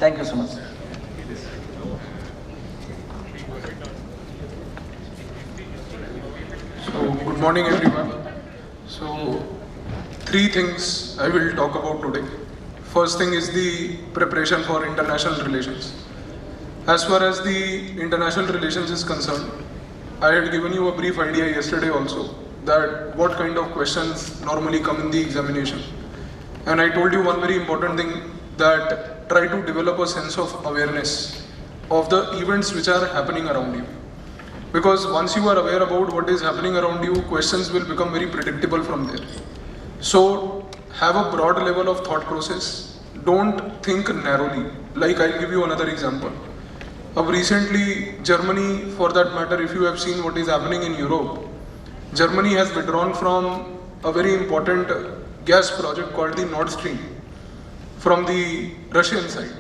Thank you so much. So, good morning everyone. So, three things I will talk about today. First thing is the preparation for international relations. As far as the international relations is concerned, I had given you a brief idea yesterday also that what kind of questions normally come in the examination. And I told you one very important thing, that try to develop a sense of awareness of the events which are happening around you. Because once you are aware about what is happening around you, questions will become very predictable from there. So have a broad level of thought process. Don't think narrowly. Like I'll give you another example. Recently, Germany, for that matter, if you have seen what is happening in Europe, Germany has withdrawn from a very important gas project called the Nord Stream from the Russian side.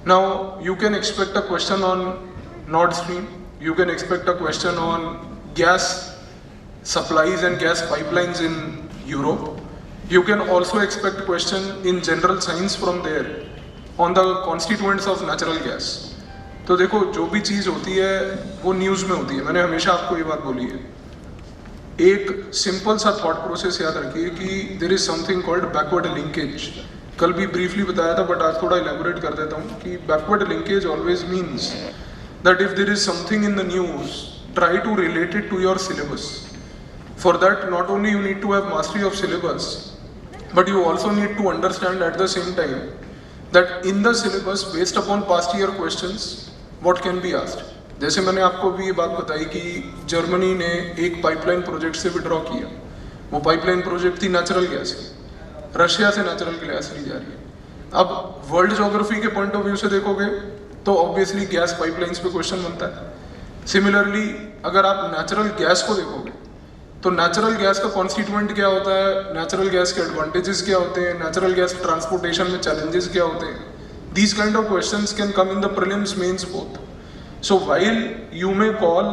Now, you can expect a question on Nord Stream, you can expect a question on gas supplies and gas pipelines in Europe. You can also expect question in general science from there on the constituents of natural gas. तो देखो जो भी चीज़ होती है वो news में होती है, मैंने हमेशा आपको ये बात बोली है. एक सिंपल सा थॉट प्रोसेस याद रखिए कि there is something called backward linkage. कल भी ब्रीफली बताया था बट आज थोड़ा इलेबोरेट कर देता हूँ कि backward linkage always means that if there is something in the news, try to relate it to your syllabus. For that, not only you need to have mastery of syllabus, but you also need to understand at the same time that in the syllabus, based upon past year questions, what can be asked. जैसे मैंने आपको भी ये बात बताई कि Germany ने एक पाइपलाइन प्रोजेक्ट से विड्रॉ किया. वो पाइपलाइन प्रोजेक्ट थी नेचुरल गैस की, रशिया से नेचुरल गैस ली जा रही है. अब वर्ल्ड ज्योग्राफी के पॉइंट ऑफ व्यू से देखोगे तो ऑब्वियसली गैस पाइपलाइंस पे क्वेश्चन बनता है. सिमिलरली अगर आप नेचुरल गैस को देखोगे तो नेचुरल गैस का कॉन्स्टिट्यूएंट क्या होता है, नेचुरल गैस के एडवांटेजेस क्या होते हैं, नेचुरल गैस ट्रांसपोर्टेशन में चैलेंजेस क्या होते हैं. These kind of questions can come in the prelims, mains both. So while you may call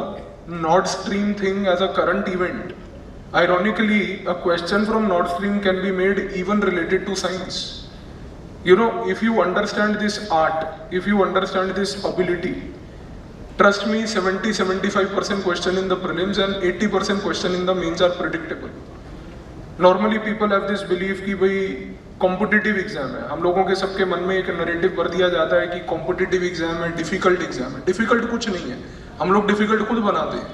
Nord Stream thing as a current event, ironically a question from Nord Stream can be made even related to science. You know, if you understand this art, if you understand this ability, trust me, 70-75% question in the prelims and 80% question in the mains are predictable. Normally people have this belief कि भाई competitive exam है. हम लोगों के सबके मन में एक नरेटिव भर दिया जाता है कि कॉम्पिटिटिव एग्जाम है, डिफिकल्ट एग्जाम है. डिफिकल्ट कुछ नहीं है, हम लोग डिफिकल्ट खुद बनाते हैं.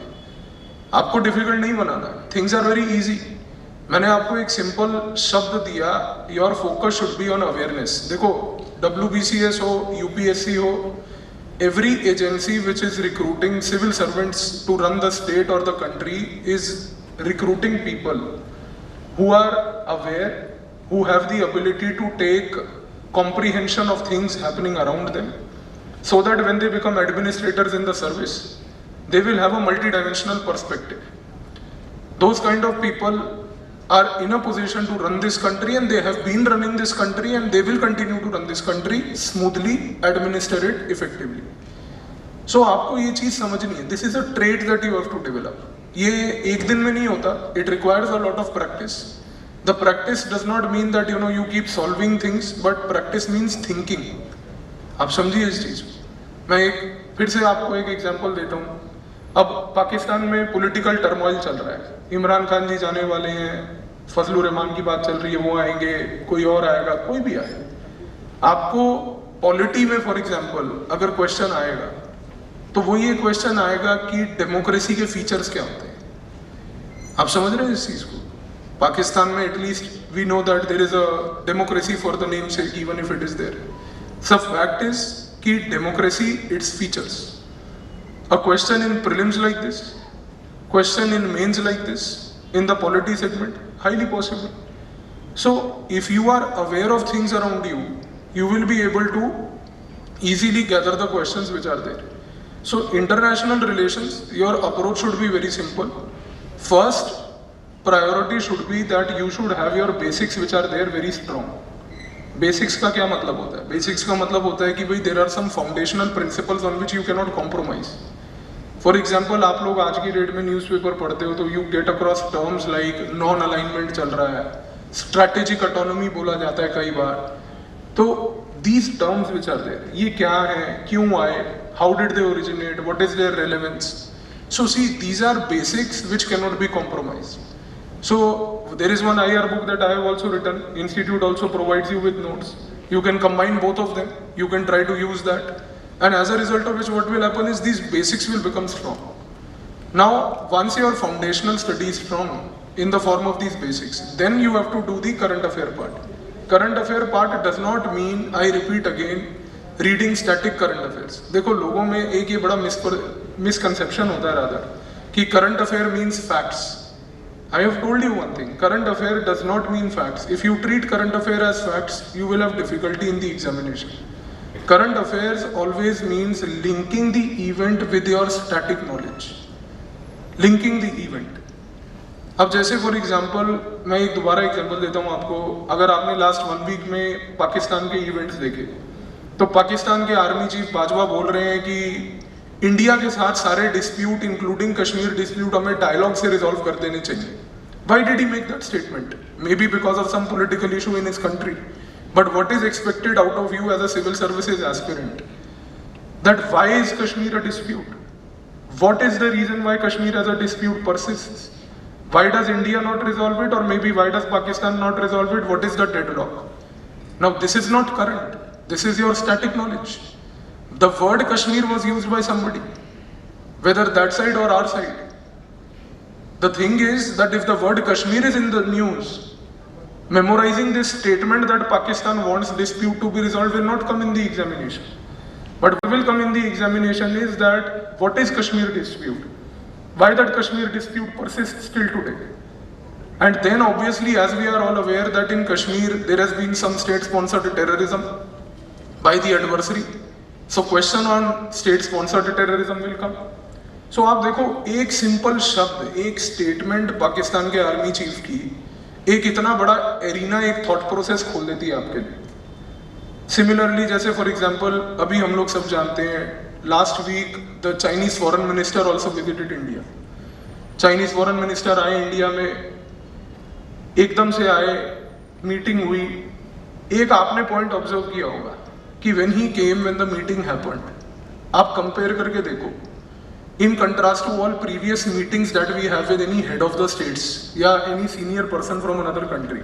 आपको डिफिकल्ट नहीं बनाना, थिंग्स आर वेरी इजी. मैंने आपको एक सिंपल शब्द दिया, your focus should be on awareness. देखो WBCS हो, UPSC हो, every agency which is recruiting civil servants to run the state or the country is recruiting people who are aware, who have the ability to take comprehension of things happening around them, so that when they become administrators in the service, they will have a multi-dimensional perspective. Those kind of people are in a position to run this country, and they have been running this country, and they will continue to run this country smoothly, administer it effectively. So आपको ये चीज़ समझनी है. This is a trait that you have to develop. ये एक दिन में नहीं होता. It requires a lot of practice. The practice does not mean that you keep solving things, but practice means thinking. आप समझिए इस चीज़ को. मैं एक फिर से आपको एक एग्जांपल देता हूँ. अब पाकिस्तान में पॉलिटिकल टर्मोइल चल रहा है. इमरान खान जी जाने वाले हैं, फजलुर रहमान की बात चल रही है, वो आएंगे, कोई और आएगा, कोई भी आए. आपको पॉलिटी में फॉर एग्जांपल अगर क्वेश्चन आएगा तो वो ये क्वेश्चन आएगा कि डेमोक्रेसी के फीचर्स क्या होते हैं. आप समझ रहे हैं इस चीज़ को. पाकिस्तान में at least we know that there is a democracy for the name sake, even if it is there. सब फैक्ट इज कि democracy it's features. A question in prelims like this, question in mains like this, in the polity segment, highly possible. So if you are aware of things around you, you will be able to easily gather the questions which are there. So international relations, your approach should be very simple. First priority should be that you should have your basics which are there very strong. Basics का क्या मतलब होता है? Basics का मतलब होता है कि भाई there are some foundational principles on which you cannot compromise. For example आप लोग आज की डेट में न्यूज़पेपर पढ़ते हो तो you get across terms like non alignment चल रहा है, स्ट्रैटेजिक ऑटोनॉमी बोला जाता है कई बार. तो these terms which are there, ये क्या है, क्यों आए, how did they originate, what is their relevance. So see, these are basics which cannot be compromised. So there is one IR book that I have also written. Institute also provides you with notes. You can combine both of them. You can try to use that. And as a result of which, what will happen is these basics will become strong. Now, once your foundational study is strong in the form of these basics, then you have to do the current affair part. Current affair part does not mean, I repeat again, reading static current affairs. देखो लोगों में एक ये बड़ा misconception होता है rather कि current affair means facts. I have told you one thing, current affair does not mean facts. If you treat current affair as facts, you will have difficulty in the examination. Current affairs always means linking the event with your static knowledge. Linking the event. अब जैसे for example मैं एक दोबारा example देता हूँ आपको, अगर आपने लास्ट 1 वीक में पाकिस्तान के इवेंट्स देखे तो पाकिस्तान के आर्मी चीफ बाजवा बोल रहे हैं कि इंडिया के साथ सारे डिस्प्यूट इंक्लूडिंग कश्मीर डिस्प्यूट हमें डायलॉग से रिजॉल्व कर देने चाहिए. Why did he make that statement? Maybe because of some political issue in his country. But what is expected out of you as a civil services aspirant? That why is Kashmir a dispute? What is the reason why Kashmir as a dispute persists? Why does India not resolve it, or maybe why does Pakistan not resolve it? What is the deadlock? Now this is not current. This is your static knowledge. The word Kashmir was used by somebody, whether that side or our side. The thing is that if the word Kashmir is in the news, memorizing this statement that Pakistan wants dispute to be resolved will not come in the examination. But what will come in the examination is that what is Kashmir dispute? Why that Kashmir dispute persists till today? And then obviously, as we are all aware that in Kashmir there has been some state-sponsored terrorism by the adversary. So question on state-sponsored terrorism will come. So आप देखो एक simple शब्द, एक statement Pakistan के army chief की एक इतना बड़ा एरिना, एक थॉट प्रोसेस खोल देती है आपके लिए. सिमिलरली जैसे फॉर एग्जांपल अभी हम लोग सब जानते हैं last week the Chinese foreign minister also visited India. Chinese foreign minister आए इंडिया में, एकदम से आए, मीटिंग हुई. एक आपने पॉइंट ऑब्जर्व किया होगा कि when he came, when the meeting happened, आप कंपेयर करके देखो in contrast to all previous meetings that we have with any head of the states या any senior person from another country,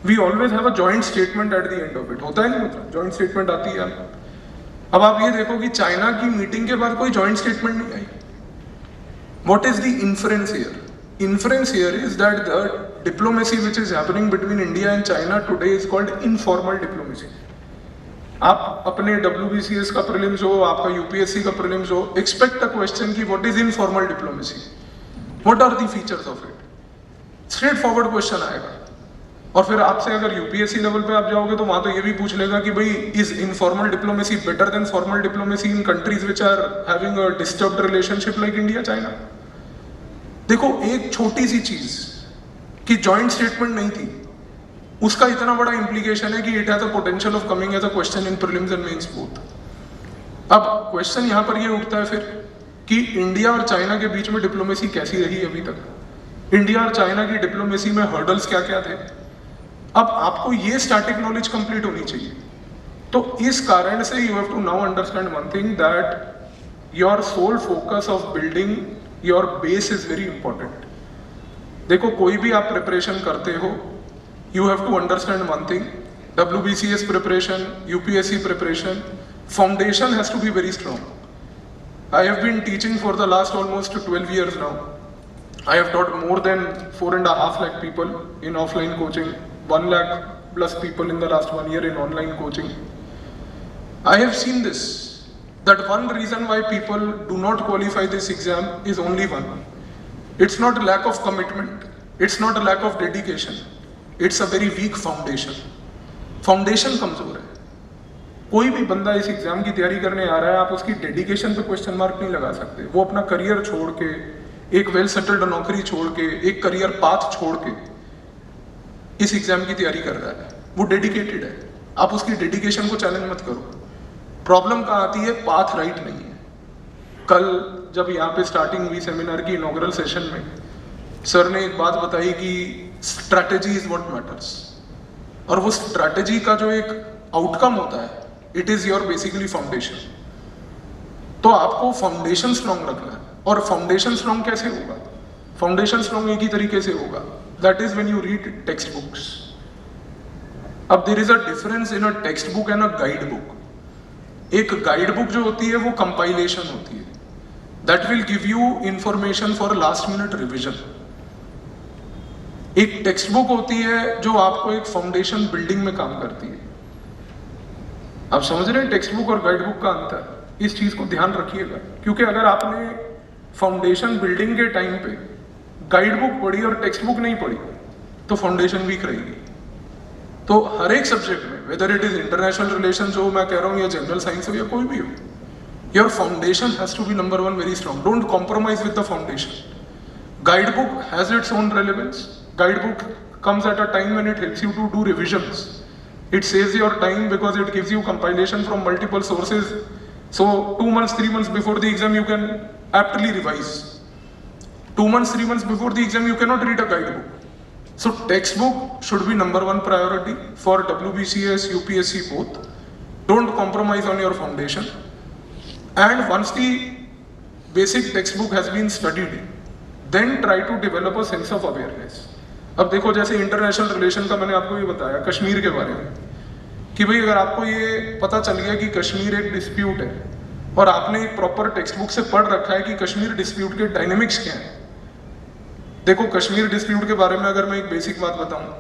we always have a joint statement at the end of it. होता है नहीं होता? joint statement आती है. अब आप ये देखो कि चाइना की मीटिंग के बाद कोई joint statement नहीं आई. What is the inference here? Inference here is that the diplomacy which is happening between India and China today is called informal diplomacy. आप अपने WBCS का प्रीलिम्स हो, आपका UPSC का प्रीलिम्स हो, एक्सपेक्ट अ क्वेश्चन की what is informal diplomacy, what are the features of it. Straight forward question आएगा. और फिर आपसे अगर UPSC लेवल पे आप जाओगे तो वहां तो ये भी पूछ लेगा कि भाई is informal diplomacy better than formal diplomacy in countries which are having a disturbed relationship like India China. देखो एक छोटी सी चीज कि जॉइंट स्टेटमेंट नहीं थी, उसका इतना बड़ा इंप्लीकेशन है कि it has a potential of coming as a question in prelims and mains both. अब क्वेश्चन यहाँ पर ये उठता है फिर कि इंडिया और चाइना के बीच में डिप्लोमेसी कैसी रही अभी तक, इंडिया और चाइना की डिप्लोमेसी में हर्डल्स क्या क्या थे. अब आपको ये स्टैटिक नॉलेज कंप्लीट होनी चाहिए. तो इस कारण से you have to now understand one thing, that your sole focus of building your base is very important. देखो कोई भी आप प्रिपरेशन करते हो, you have to understand one thing, WBCS preparation, UPSC preparation, foundation has to be very strong. I have been teaching for the last almost 12 years now. I have taught more than 4.5 lakh people in offline coaching, 1 lakh plus people in the last 1 year in online coaching. I have seen this, that one reason why people do not qualify this exam is only one. It's not a lack of commitment, it's not a lack of dedication. It's a very weak foundation. Foundation कमजोर है. कोई भी बंदा इस exam की तैयारी करने आ रहा है, आप उसकी डेडिकेशन पे क्वेश्चन मार्क नहीं लगा सकते. वो अपना करियर छोड़ के, एक वेल सेटल्ड नौकरी छोड़ के, एक करियर पाथ छोड़ के इस एग्जाम की तैयारी कर रहा है. वो डेडिकेटेड है. आप उसकी डेडिकेशन को चैलेंज मत करो. प्रॉब्लम कहाँ आती है? पाथ राइट नहीं है. कल जब यहाँ पे स्टार्टिंग हुई सेमिनार की इनॉग्रल सेशन में, सर ने एक बात बताई कि स्ट्रैटेजी इज व्हाट मैटर्स. और वो स्ट्रैटेजी का जो एक आउटकम होता है, it is your basically foundation. तो आपको फाउंडेशन स्ट्रॉन्ग रखना है। और फाउंडेशन स्ट्रॉन्ग कैसे होगा? फाउंडेशन स्ट्रॉन्ग एक ही तरीके से होगा, that is when you read text books. अब there is a difference in a text book and a guide book. एक गाइड बुक जो होती है वो कंपाइलेशन होती है, that will give you information for last minute revision. एक text book होती है जो आपको एक फाउंडेशन बिल्डिंग में काम करती है। आप समझ रहे हैं टेक्स्ट बुक और गाइड बुक का अंतर? इस चीज को ध्यान रखिएगा, क्योंकि अगर आपने फाउंडेशन बिल्डिंग के टाइम पे गाइड बुक पढ़ी और टेक्स्ट बुक नहीं पढ़ी तो फाउंडेशन वीक रहेगी। तो हर एक सब्जेक्ट में, whether it is international relation जो मैं कह रहा हूँ या जनरल साइंस हो या कोई भी हो, your foundation has to be number one, very strong. Don't compromise with the foundation. Guide book has its own relevance. Guide book comes at a time when it helps you to do revisions. It saves your time because it gives you compilation from multiple sources. So 2 months, 3 months before the exam you can aptly revise. 2 months, 3 months before the exam you cannot read a guide book. So textbook should be number one priority for WBCS, UPSC both. Don't compromise on your foundation. And once the basic textbook has been studied, then try to develop a sense of awareness. अब देखो जैसे international relation का मैंने आपको ये बताया कश्मीर के बारे में, कि भाई अगर आपको ये पता चल गया कि कश्मीर एक डिस्प्यूट है और आपने एक प्रॉपर टेक्स्ट बुक से पढ़ रखा है कि कश्मीर डिस्प्यूट के डायनेमिक्स क्या है। देखो कश्मीर डिस्प्यूट के बारे में अगर मैं एक बेसिक बात बताऊं,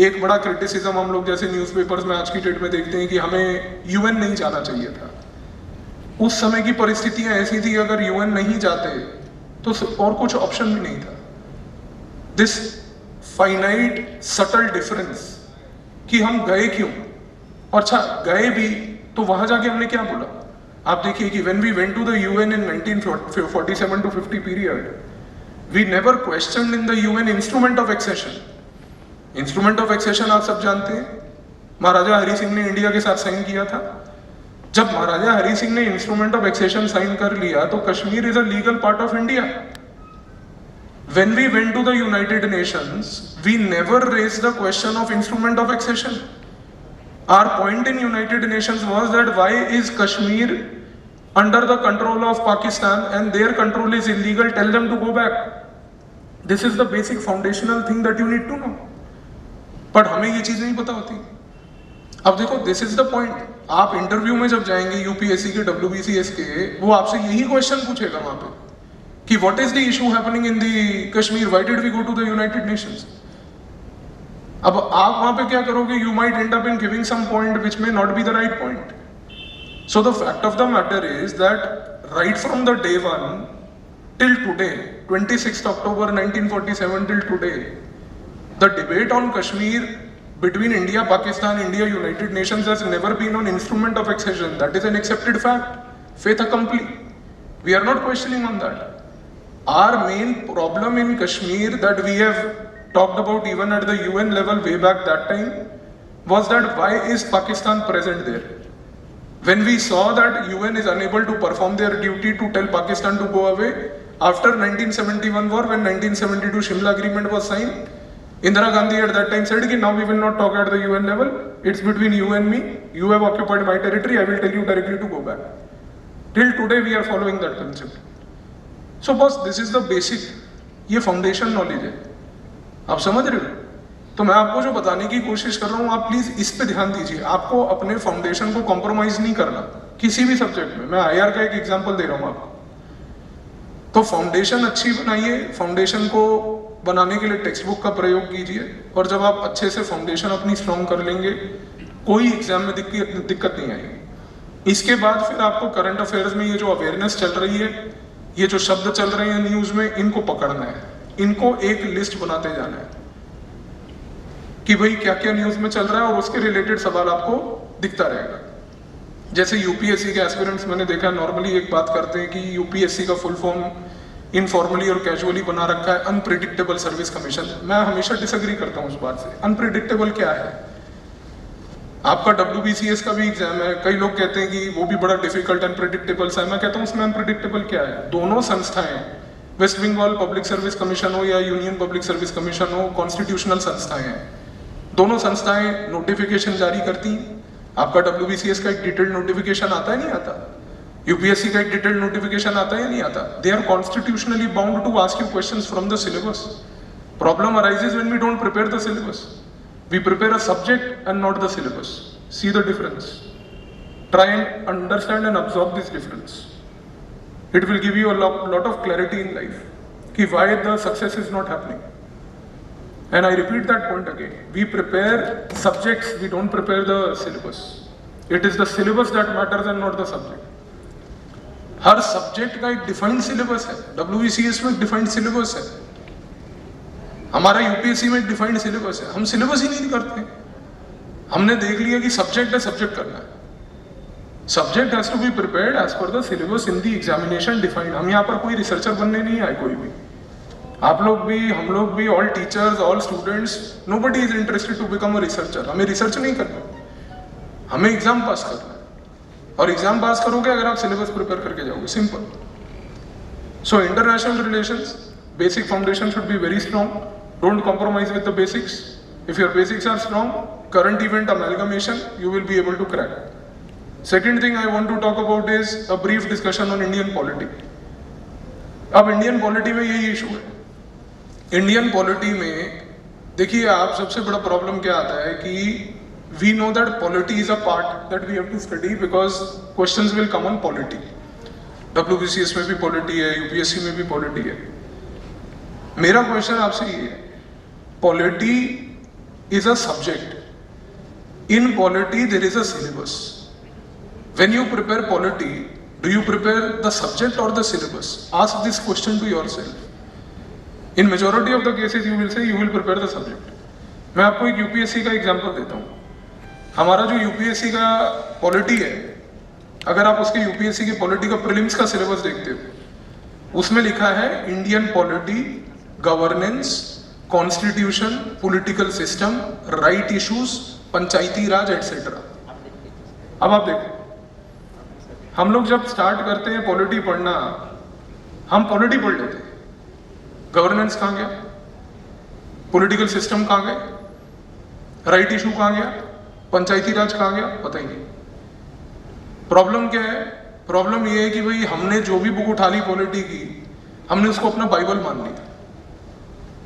एक बड़ा क्रिटिसिज्म हम लोग जैसे न्यूज़पेपर्स में आज की डेट में देखते हैं कि हमें यूएन नहीं जाना चाहिए था। उस समय की परिस्थितियां ऐसी थी, अगर यूएन नहीं जाते तो और कुछ ऑप्शन भी नहीं था। दिस फाइनाइट सटल डिफरेंस कि हम गए क्यों, और अच्छा गए भी तो वहां जाके हमने क्या बोला। आप देखिए कि when we went to the UN in 1947 to 50 period, we never questioned in the UN instrument of accession. Instrument of accession आप सब जानते हैं, महाराजा हरि सिंह ने इंडिया के साथ साइन किया था। जब महाराजा हरि सिंह ने इंस्ट्रूमेंट ऑफ एक्सेशन साइन कर लिया तो Kashmir is a legal part of India. When we went to the United Nations, we never raised the question of instrument of accession. Our point in United Nations was that why is Kashmir under the control of Pakistan and their control is illegal, tell them to go back. This is the basic foundational thing that you need to know. But हमें ये चीज़ नहीं पता होती। अब देखो this is the point, आप interview में जब जाएंगे यूपीएससी के, WBCS के, वो आपसे यही क्वेश्चन पूछेगा वहां पे कि what is the issue happening in the Kashmir, why did we go to the United Nations. अब आप वहां पे क्या करोगे, you might end up in giving some point which may not be the right point. So the fact of the matter is that right from the day one till today, 26 October 1947 till today, the debate on Kashmir between India, Pakistan, India, United Nations has never been on instrument of accession. That is an accepted fact. Fait accompli. We are not questioning on that. Our main problem in Kashmir that we have talked about even at the UN level way back that time was that why is Pakistan present there? When we saw that UN is unable to perform their duty to tell Pakistan to go away after 1971 war, when 1972 Shimla Agreement was signed, Indira Gandhi at that time said कि now we will not talk at the UN level, it's between you and me, you have occupied my territory, I will tell you directly to go back. Till today we are following that concept. So boss, this is the basic, ये foundation knowledge है, आप समझ रहे हो? तो मैं आपको जो बताने की कोशिश कर रहा हूँ, आप प्लीज इस पे ध्यान दीजिए। आपको अपने फाउंडेशन को कॉम्प्रोमाइज नहीं करना किसी भी सब्जेक्ट में। मैं IR का एक एग्जाम्पल दे रहा हूँ आपको। तो फाउंडेशन अच्छी बनाइए, फाउंडेशन को बनाने के लिए टेक्स्ट बुक का प्रयोग कीजिए, और जब आप अच्छे से फाउंडेशन अपनी स्ट्रॉन्ग कर लेंगे, कोई एग्जाम में दिक्कत नहीं आएगी। इसके बाद फिर आपको करंट अफेयर्स में ये जो अवेयरनेस चल रही है, ये जो शब्द चल रहे हैं न्यूज में, इनको पकड़ना है, इनको एक लिस्ट बनाते जाना है कि भाई क्या क्या न्यूज में चल रहा है, और उसके रिलेटेड सवाल आपको दिखता रहेगा। जैसे यूपीएससी के एस्पिरेंट्स मैंने देखा नॉर्मली एक बात करते हैं कि यूपीएससी का फुल फॉर्म इनफॉर्मली और कैजुअली बना रखा है अनप्रिडिक्टेबल सर्विस कमीशन। मैं हमेशा डिसएग्री करता हूं उस बात से। अनप्रिडिक्टेबल क्या है? आपका WBCS का भी एग्जाम है, कई लोग कहते हैं कि वो भी बड़ा डिफिकल्ट अनप्रिडिक्टेबल सा है। मैं कहता हूं उसमें अनप्रिडिक्टेबल क्या है? दोनों संस्थाएं, West Bengal Public Service Commission हो या यूनियन पब्लिक सर्विस कमीशन हो, कॉन्स्टिट्यूशनल संस्थाएं हैं। दोनों संस्थाएं नोटिफिकेशन जारी करती, आपका WBCS का एक डिटेल्ड नोटिफिकेशन आता है नहीं आता? यूपीएससी का एक डिटेल्ड नोटिफिकेशन आता है या नहीं आता? They are constitutionally bound to ask you questions from the syllabus. Problem arises when we don't prepare the syllabus. We prepare a subject and not the syllabus. See the difference. Try and understand and absorb this difference. It will give you a lot of clarity in life. Ki why the success is not happening. And I repeat that point again. We prepare subjects, we don't prepare the syllabus. It is the syllabus that matters and not the subject. Her subject का एक defined syllabus है. WBCS में एक defined syllabus है. हमारा UPSC में एक defined syllabus है. हम सिलेबस ही नहीं करते. हमने देख लिया कि सब्जेक्ट है, सब्जेक्ट करना है. Subject has to be prepared as per the syllabus in the examination defined. हम यहाँ पर कोई रिसर्चर बनने नहीं आए. कोई भी, आप लोग भी, हम लोग भी, all teachers, all students, nobody is interested to become a researcher. हमें रिसर्च नहीं करना, हमें एग्जाम पास करना है. और एग्जाम पास करोगे अगर आप सिलेबस प्रिपेयर करके जाओगे. Simple. So international relations basic foundation should be very strong. Don't compromise with the basics. If your basics are strong, current event amalgamation, you will be able to crack. Second thing I want to talk about is a brief discussion on Indian polity. अब Indian polity में यही issue है. Indian polity में देखिए, आप सबसे बड़ा problem क्या आता है कि we know that polity is a part that we have to study because questions will come on polity. WBCS में भी पॉलिटी है, यूपीएससी में भी पॉलिटी है. मेरा क्वेश्चन आपसे ये है, polity is a subject. In polity there is a syllabus. When you prepare polity, do you prepare the subject और the syllabus? Ask this question to yourself. In majority of the cases you will say you will prepare the subject. मैं आपको एक UPSC का example देता हूँ. हमारा जो UPSC का पॉलिटी है, अगर आप उसके यूपीएससी के पॉलिटी का प्रीलिम्स का सिलेबस देखते हो, उसमें लिखा है Indian polity, governance, constitution, political system, right issues, Panchayati Raj etcetera. अब आप देखो, हम लोग जब स्टार्ट करते हैं पॉलिटी पढ़ना, हम पॉलिटी पढ़ लेते हैं. गवर्नेंस कहाँ गया? पॉलिटिकल सिस्टम कहाँ गए? राइट इशू कहाँ गया? पंचायती राज कहाँ गया? पता ही नहीं. प्रॉब्लम क्या है? प्रॉब्लम ये है कि भाई हमने जो भी बुक उठा ली पॉलिटी की, हमने उसको अपना बाइबल मान लिया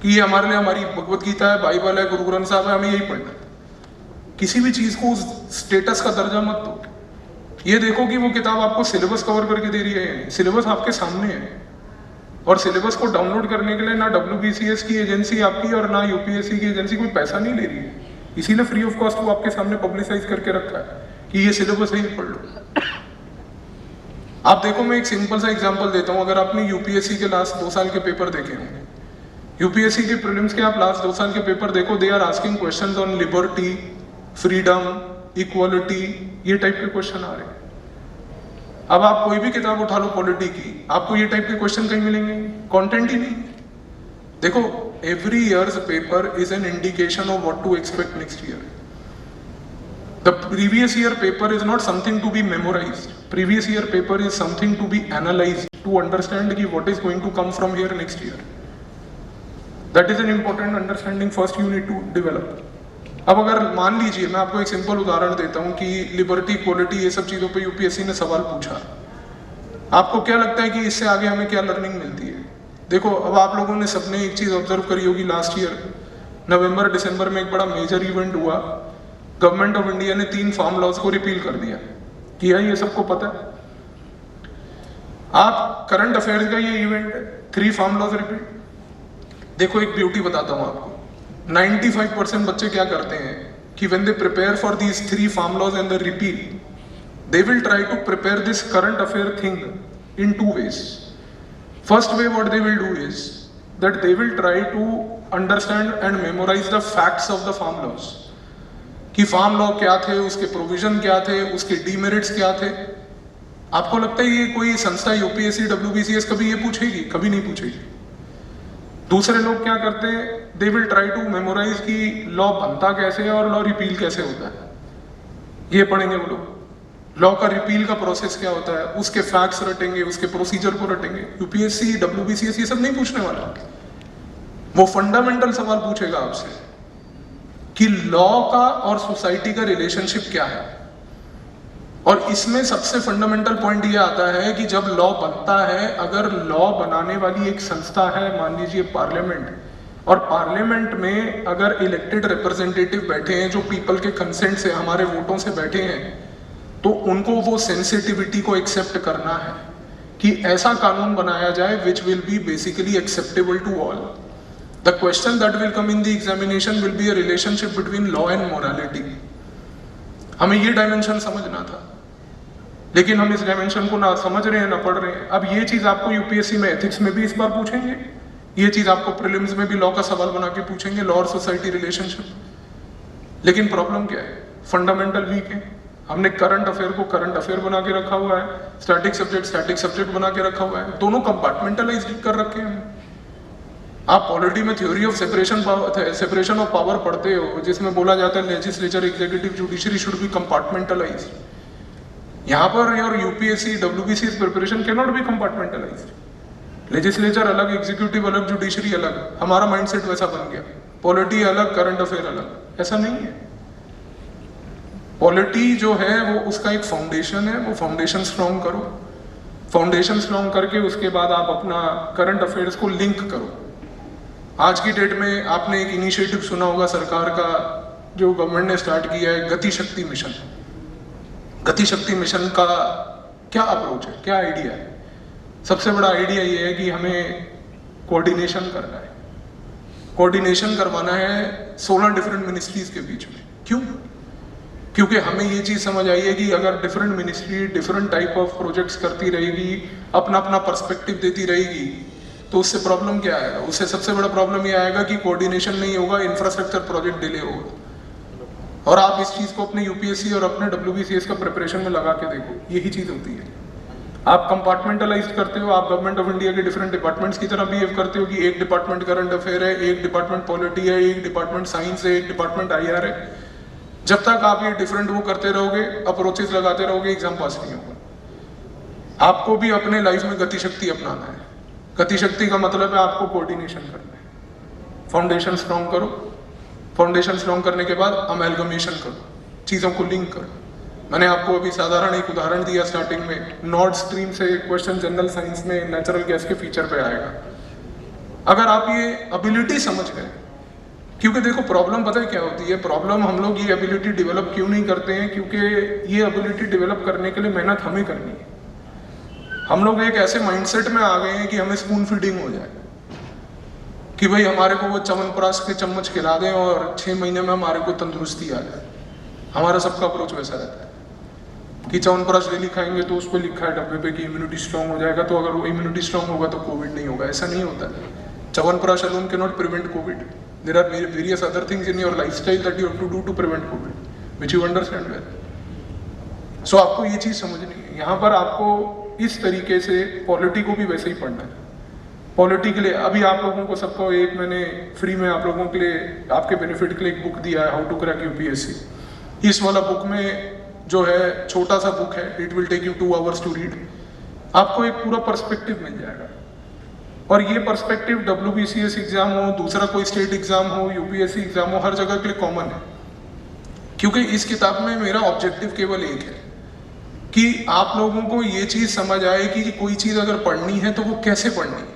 कि ये हमारे लिए हमारी भगवत गीता है, बाइबल है, गुरु ग्रंथ साहब है, हमें यही पढ़ना है. किसी भी चीज को उस स्टेटस का दर्जा मत दो. ये देखो कि वो किताब आपको सिलेबस कवर करके दे रही है या नहीं. सिलेबस आपके सामने है, और सिलेबस को डाउनलोड करने के लिए ना WBCS की एजेंसी आपकी और ना यूपीएससी की एजेंसी कोई पैसा नहीं ले रही है. इसीलिए फ्री ऑफ कॉस्ट वो आपके सामने पब्लिसाइज करके रखा है कि ये सिलेबस है, ही पढ़ लो. आप देखो, मैं एक सिंपल सा एग्जांपल देता हूं. अगर आपने यूपीएससी के लास्ट 2 साल के पेपर देखे होंगे, यूपीएससी के प्रीलिम्स के आप लास्ट 2 साल के पेपर देखो, they are asking questions on liberty, freedom, equality, ये टाइप के क्वेश्चन आ रहे हैं. अब आप कोई भी किताब उठा लो पॉलिटी की, आपको ये टाइप के क्वेश्चन कहीं मिलेंगे? कंटेंट ही नहीं. देखो, every year's paper is an indication of what to expect next year. The previous year paper is not something to be memorized. Previous year paper is something to be analyzed to understand what is going to come from here next year. That is an important understanding first you need to develop. अब अगर मान लीजिए, मैं आपको एक simple उदाहरण देता हूँ कि लिबर्टी, इक्वालिटी, ये सब चीज़ों पे यूपीएससी ने सवाल पूछा. आपको क्या लगता है कि इससे आगे हमें क्या लर्निंग मिलती है? देखो, अब आप लोगों ने सबने एक चीज़ ऑब्जर्व करी होगी. लास्ट ईयर नवंबर दिसंबर में एक बड़ा मेजर इवेंट हुआ. गवर्नमेंट ऑफ इंडिया ने 3 फार्म लॉज को रिपील कर दिया. किया, ये सबको पता है. आप करंट अफेयर्स का ये इवेंट है, 3 फार्म लॉज रिपील. देखो, एक ब्यूटी बताता हूँ आपको. 95% बच्चे क्या करते हैं कि when they prepare for these 3 farm laws and the repeal, they will try to prepare this current affair thing in 2 ways. First way, what they will do is that they will try to understand and memorize the facts of the farm laws. कि farm law क्या थे, उसके provision क्या थे, उसके demerits क्या थे. आपको लगता है ये कोई संस्था यूपीएससी, WBCS कभी ये पूछेगी? कभी नहीं पूछेगी. दूसरे लोग क्या करते हैं? They will try to memorise कि लॉ बनता कैसे है और लॉ रिपील कैसे होता है. ये पढ़ेंगे वो लोग. लॉ का रिपील का प्रोसेस क्या होता है, उसके फैक्ट्स रटेंगे, उसके प्रोसीजर को रटेंगे. यूपीएससी, WBCS ये सब नहीं पूछने वाला. वो फंडामेंटल सवाल पूछेगा आपसे कि लॉ का और सोसाइटी का रिलेशनशिप क्या है. और इसमें सबसे फंडामेंटल पॉइंट ये आता है कि जब लॉ बनता है, अगर लॉ बनाने वाली एक संस्था है, मान लीजिए पार्लियामेंट, और पार्लियामेंट में अगर इलेक्टेड रिप्रेजेंटेटिव बैठे हैं जो पीपल के कंसेंट से, हमारे वोटों से बैठे हैं, तो उनको वो सेंसिटिविटी को एक्सेप्ट करना है कि ऐसा कानून बनाया जाए which will be basically acceptable to all. The question that will come in the examination will be a relationship between law and morality. हमें ये डायमेंशन समझना था, लेकिन हम इस डायमेंशन को ना समझ रहे हैं ना पढ़ रहे हैं. अब ये चीज आपको यूपीएससी में एथिक्स में भी इस बार पूछेंगे, ये चीज आपको प्रीलिम्स में भी लॉ का सवाल बना के पूछेंगे, लॉ और सोसाइटी रिलेशनशिप. लेकिन प्रॉब्लम क्या है? फंडामेंटल वीक है. हमने करंट अफेयर को करंट अफेयर बना के रखा हुआ है, स्टैटिक सब्जेक्ट बना के रखा हुआ है, दोनों कंपार्टमेंटलाइज कर रखे हैं. आप पॉलिटी में theory of separation of power पढ़ते हो, जिसमें बोला जाता है legislature, executive, judiciary should be compartmentalised. यहाँ पर your UPSC WBC preparation can not be compartmentalised. Legislature अलग, एग्जीक्यूटिव अलग, जुडिशरी अलग. हमारा माइंडसेट वैसा बन गया, पॉलिटी अलग, करंट अफेयर अलग. ऐसा नहीं है. पॉलिटी जो है वो उसका एक फाउंडेशन है, वो फाउंडेशन स्ट्रॉन्ग करो. फाउंडेशन स्ट्रॉन्ग करके उसके बाद आप अपना करंट अफेयर्स को लिंक करो. आज की डेट में आपने एक इनिशिएटिव सुना होगा सरकार का, जो गवर्नमेंट ने स्टार्ट किया है, गति शक्ति मिशन. गति शक्ति मिशन का क्या अप्रोच है, क्या आइडिया है? सबसे बड़ा आइडिया ये है कि हमें कोऑर्डिनेशन करना है. कोऑर्डिनेशन करवाना है 16 डिफरेंट मिनिस्ट्रीज के बीच में. क्यों? क्योंकि हमें ये चीज समझ आई है कि अगर different ministry different type of projects करती रहेगी, अपना अपना पर्सपेक्टिव देती रहेगी, तो उससे प्रॉब्लम क्या आएगा? उससे सबसे बड़ा प्रॉब्लम ये आएगा कि कोऑर्डिनेशन नहीं होगा, इंफ्रास्ट्रक्चर प्रोजेक्ट डिले होगा. और आप इस चीज को अपने यूपीएससी और अपने डब्ल्यूबीसीएस का प्रिपरेशन में लगा के देखो, यही चीज होती है. आप कंपार्टमेंटलाइज करते हो, आप गवर्नमेंट ऑफ इंडिया के डिफरेंट डिपार्टमेंट्स की तरह बिहेव करते हो कि एक डिपार्टमेंट करंट अफेयर है, एक डिपार्टमेंट पॉलिटी है, एक डिपार्टमेंट साइंस है, एक डिपार्टमेंट आईआर है. जब तक आप ये डिफरेंट वो करते रहोगे, अप्रोचेस लगाते रहोगे, एग्जाम पास नहीं होगा. आपको भी अपने लाइफ में गति शक्ति अपनाना है. गति शक्ति का मतलब है आपको कोऑर्डिनेशन करना है. फाउंडेशन स्ट्रॉन्ग करो. फाउंडेशन स्ट्रॉन्ग करने के बाद अमेलगमेशन करो, चीजों को लिंक करो. मैंने आपको अभी साधारण एक उदाहरण दिया स्टार्टिंग में. नॉर्थ स्ट्रीम से क्वेश्चन जनरल साइंस में नेचुरल गैस के फीचर पे आएगा. अगर आप ये एबिलिटी समझ गए, क्योंकि देखो प्रॉब्लम पता है क्या होती है? प्रॉब्लम हम लोग ये एबिलिटी डेवलप क्यों नहीं करते हैं? क्योंकि ये एबिलिटी डेवलप करने के लिए मेहनत हमें करनी है. हम लोग एक ऐसे माइंडसेट में आ गए हैं कि हमें स्पून फीडिंग हो जाए, कि भाई हमारे को वो च्यवनप्राश के चम्मच खिला दें और 6 महीने में हमारे को तंदुरुस्ती आ जाए. हमारा सबका अप्रोच वैसा रहता है कि च्यवनप्राश डेली खाएंगे तो उस पर लिखा है डब्बे पे कि इम्यूनिटी स्ट्रांग हो जाएगा, तो अगर वो इम्यूनिटी स्ट्रांग होगा तो कोविड नहीं होगा. ऐसा नहीं होता है. Chyawanprash alone can not prevent Covid. There are various other things in your lifestyle that you have to do to prevent COVID, which you understand well. So आपको ये चीज समझनी है. यहाँ पर आपको इस तरीके से पॉलिटी को भी वैसे ही पढ़ना है. पॉलिटी के लिए अभी आप लोगों को सबको एक मैंने फ्री में आप लोगों के लिए, आपके बेनिफिट के लिए एक बुक दिया है, हाउ टू क्रैक यूपीएससी. इस वाला बुक में जो है छोटा सा बुक है, it will take you 2 hours to read. आपको एक पूरा पर्सपेक्टिव मिल जाएगा. और ये पर्सपेक्टिव डब्ल्यूबीसीएस एग्जाम हो, दूसरा कोई स्टेट एग्जाम हो, यूपीएससी एग्जाम हो, हर जगह के लिए कॉमन है. क्योंकि इस किताब में मेरा ऑब्जेक्टिव केवल एक है कि आप लोगों को ये चीज समझ आए कि कोई चीज अगर पढ़नी है तो वो कैसे पढ़नी है.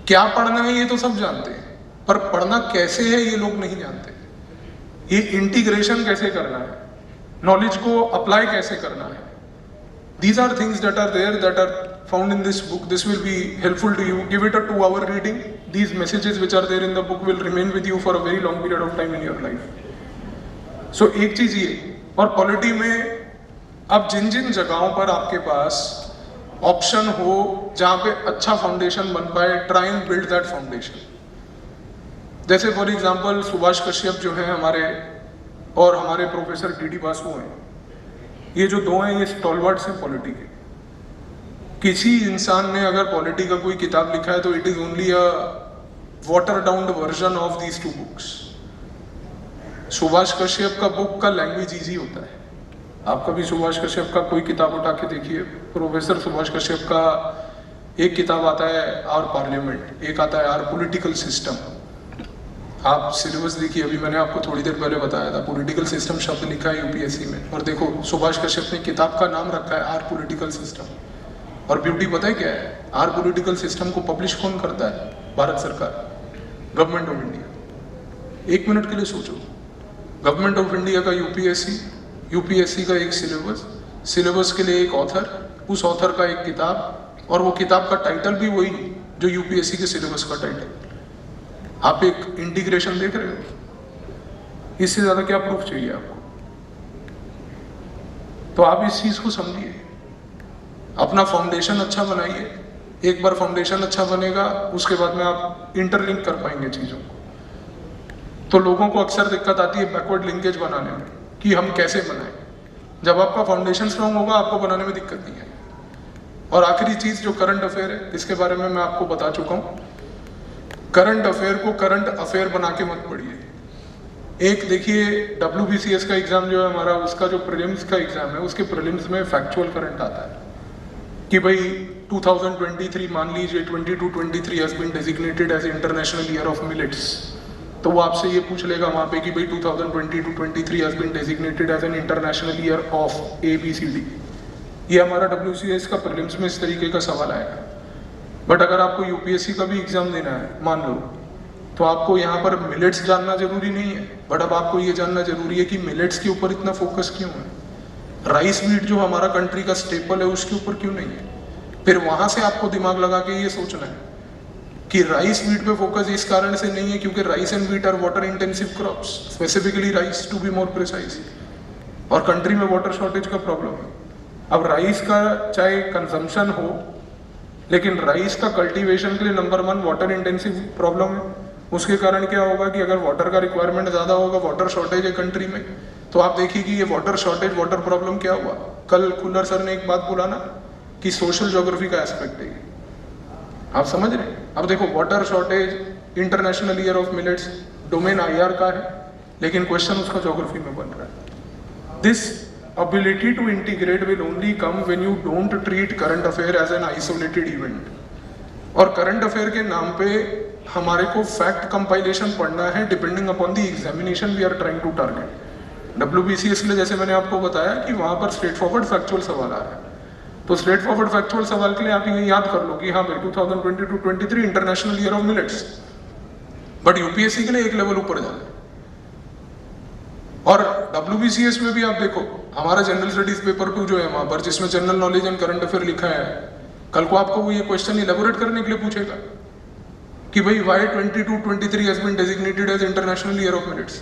क्या पढ़ना है ये तो सब जानते हैं, पर पढ़ना कैसे है ये लोग नहीं जानते. ये इंटीग्रेशन कैसे करना है, नॉलेज को अप्लाई कैसे करना है. These are things that are there, that are found in this book. This will be helpful to you. Give it a 2 hour reading. These messages which are there in the book will remain with you for a very long period of time in your life. So एक चीज ये, और polity में अब जिन जिन जगहों पर आपके पास option हो जहाँ पे अच्छा फाउंडेशन बन पाए, try and build that foundation. जैसे फॉर एग्जाम्पल सुभाष कश्यप जो है हमारे, और हमारे प्रोफेसर डी बासु हैं. ये जो दो हैं ये स्टॉलवर्ड्स हैं पॉलिटी के. किसी इंसान ने अगर पॉलिटी का कोई किताब लिखा है तो it is only a water down version of these 2 books. Subhash Kashyap का बुक का लैंग्वेज इजी होता है. आप कभी सुभाष कश्यप का कोई किताब उठा के देखिए. प्रोफेसर सुभाष कश्यप का एक किताब आता है आवर पार्लियामेंट, एक आता है आवर पॉलिटिकल सिस्टम. आप सिलेबस देखिए, अभी मैंने आपको थोड़ी देर पहले बताया था पॉलिटिकल सिस्टम शब्द लिखा है यूपीएससी में, और देखो सुभाष कश्यप ने किताब का नाम रखा है आर पॉलिटिकल सिस्टम, और ब्यूटी पता है क्या है, आर पॉलिटिकल सिस्टम को पब्लिश कौन करता है? भारत सरकार, गवर्नमेंट ऑफ इंडिया। एक मिनट के लिए सोचो, गवर्नमेंट ऑफ इंडिया का यूपीएससी का एक सिलेबस के लिए एक ऑथर, उस ऑथर का एक किताब, और वो किताब का टाइटल भी वही जो यूपीएससी के सिलेबस का टाइटल। आप एक इंटीग्रेशन देख रहे हो, इससे ज्यादा क्या प्रूफ चाहिए आपको? तो आप इस चीज को समझिए, अपना फाउंडेशन अच्छा बनाइए। एक बार फाउंडेशन अच्छा बनेगा, उसके बाद में आप इंटरलिंक कर पाएंगे चीजों को। तो लोगों को अक्सर दिक्कत आती है बैकवर्ड लिंकेज बनाने में कि हम कैसे बनाएं। जब आपका फाउंडेशन स्ट्रांग होगा, आपको बनाने में दिक्कत नहीं है। और आखिरी चीज जो करंट अफेयर है, इसके बारे में मैं आपको बता चुका हूं। करंट अफेयर को करंट अफेयर बना के मत पढ़िए। एक देखिए, WBCS का एग्जाम जो है हमारा, उसका जो प्रीलिम्स का एग्जाम है, उसके प्रीलिम्स में फैक्चुअल करंट आता है कि भाई 2023 मान लीजिए 22-23 has been designated as international year of millets. तो वो आपसे ये पूछ लेगा वहां पे कि भाई 2022-23 has been designated as an international year of ABCD। ये हमारा WCS का प्रीलिम्स में इस तरीके का सवाल आएगा। बट अगर आपको यूपीएससी का भी एग्जाम देना है मान लो, तो आपको यहाँ पर मिलेट्स जानना जरूरी नहीं है, बट अब आपको ये जानना जरूरी है कि मिलेट्स के ऊपर इतना फोकस क्यों है, राइस वीट जो हमारा कंट्री का स्टेपल है उसके ऊपर क्यों नहीं है। फिर वहां से आपको दिमाग लगा के ये सोचना है कि राइस वीट पे फोकस इस कारण से नहीं है क्योंकि rice and wheat are water intensive crops, specifically rice to be more precise, और कंट्री में वाटर शॉर्टेज का प्रॉब्लम है। अब राइस का चाहे कंजम्पशन हो, लेकिन राइस का कल्टीवेशन के लिए नंबर 1 वाटर इंटेंसिव प्रॉब्लम है। उसके कारण क्या होगा कि अगर वाटर का रिक्वायरमेंट ज्यादा होगा, वाटर शॉर्टेज है कंट्री में, तो आप देखिए कि ये वाटर शॉर्टेज, वाटर प्रॉब्लम क्या हुआ। कल खुल्लर सर ने एक बात बोला ना कि सोशल ज्योग्राफी का एस्पेक्ट है, आप समझ रहे हैं। अब देखो, water shortage, international year of millets, domain IR का है, लेकिन क्वेश्चन उसका ज्योग्राफी में बन रहा है। This ability to integrate will only come when you don't treat current affair as an isolated event। और करंट अफेयर के नाम पे हमारे को फैक्ट कंपाइलेशन पढ़ना है depending upon the examination we are trying to target. WBCS में जैसे मैंने आपको बताया कि वहां पर स्ट्रेट फॉरवर्ड फैक्चुअल सवाल आ रहा है, तो स्ट्रेट फॉरवर्ड फैक्चुअल सवाल के लिए आप ये याद कर लो कि हाँ भाई 2022-23 international year of millets, but UPSC के लिए एक लेवल ऊपर जाना है। और WBCS में भी आप देखो, हमारा जनरल स्टडीज पेपर 2 जो है वहां पर, जिसमें general knowledge and current affair लिखा है, कल को आपको वो ये क्वेश्चन इलेबोरेट करने के लिए पूछेगा कि भाई why 22-23 has been designated as international year of millets.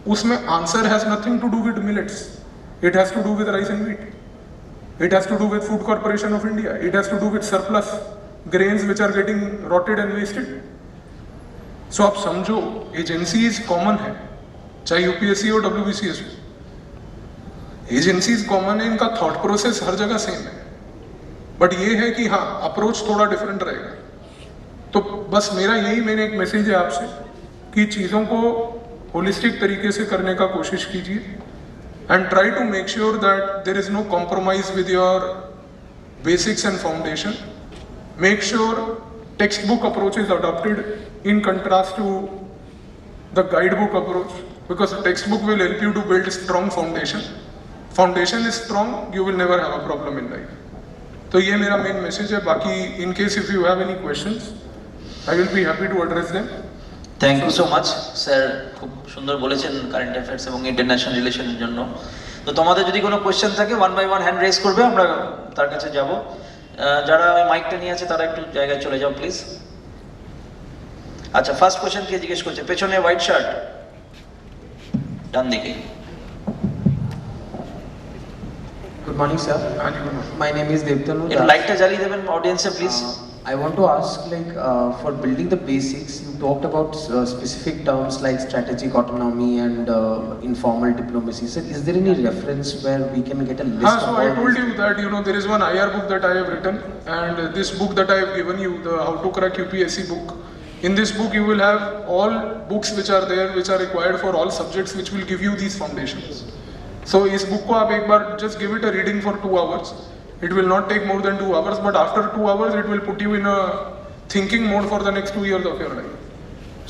उसमें answer has nothing to do with millets, it has to do with rice and wheat, it has to do with Food Corporation of India, it has to do with surplus grains which are getting rotted and wasted. So आप समझो, agencies common है, चाहे UPSC और WBCS हो, agencies common है, इनका thought process हर जगह same है, बट ये है कि हाँ अप्रोच थोड़ा डिफरेंट रहेगा। तो बस मेरा यही मेन एक मैसेज है आपसे कि चीज़ों को होलिस्टिक तरीके से करने का कोशिश कीजिए and try to make sure that there is no compromise with your basics and foundation. Make sure text book approach is adopted in contrast to the guide book approach, because the textbook will help you to build a strong foundation. Foundation is strong, you will never have a problem in life. तो ये मेरा main message है। बाकी in case if you have any questions, I will be happy to address them. Thank you so much sir, খুব সুন্দর বলেছেন current affairs এবং international রিলেশনের জন্য। তো তোমাদের যদি কোনো কোয়েশ্চেন থাকে 1 by 1 হ্যান্ড রেজ করবে, আমরা তার কাছে যাব। যারা ওই মাইকটা নিয়ে আছে তারা একটু জায়গায় চলে যাও প্লিজ। আচ্ছা, ফার্স্ট কোয়েশ্চেন কে জিজ্ঞেস করছে? পেছনে হোয়াইট শার্ট, ডান দিকে। Good morning, sir. My name is Devtanu. লাইটটা জ্বালিয়ে দেবেন অডিয়েন্সে please. I want to ask, like, for building the basics, you talked about specific terms like strategic autonomy and informal diplomacy. So, is there any reference where we can get a list? So I told you that there is one IR book that I have written, and this book that I have given you, the How to Crack UPSC book. In this book, you will have all books which are there, which are required for all subjects, which will give you these foundations. So, इस book को आप एक बार just give it a reading for 2 hours. It will not take more than 2 hours, but after 2 hours, it will put you in a thinking mode for the next 2 years of your life.